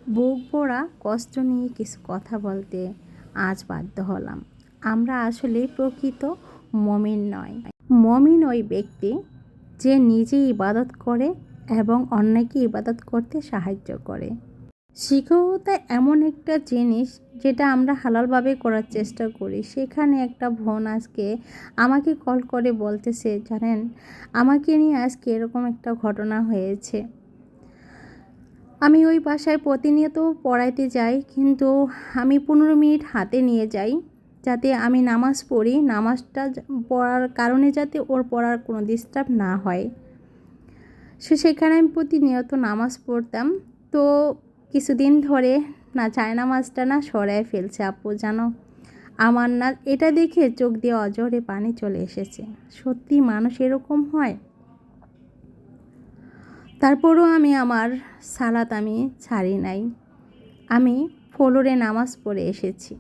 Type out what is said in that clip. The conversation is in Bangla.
বুক ভরা কষ্ট নিয়ে কিছু কথা বলতে আজ বাধ্য হলাম। আমরা আসলে প্রকৃত মমিন নয়। মমিন ওই ব্যক্তি যে নিজে ইবাদত করে এবং অন্যকে ইবাদত করতে সাহায্য করে। শিক্ষকতা এমন একটা জিনিস যেটা আমরা হালালভাবে করার চেষ্টা করি। সেখানে একটা বোন আজকে আমাকে কল করে বলতেছে, জানেন আমাকে নিয়ে আজকে এরকম একটা ঘটনা হয়েছে। আমি ওই বাসায় প্রতিনিয়ত পড়াইতে যাই, কিন্তু আমি 15 মিনিট হাতে নিয়ে যাই যাতে আমি নামাজ পড়ি। নামাজটা পড়ার কারণে যাতে ওর পড়ার কোনো ডিস্টার্ব না হয়। সেখানে আমি প্রতিনিয়ত নামাজ পড়তাম। তো কিছুদিন ধরে জায়নামাজটা সরায় ফেলছে। আপু জানো, আমার এটা দেখে চোখ দিয়ে অঝরে পানি চলে এসেছে। সত্যি মানুষ এরকম হয়? তারপরও আমি আমার সালাত আমি ছাড়ি নাই। আমি ফজরে নামাজ পড়ে এসেছি।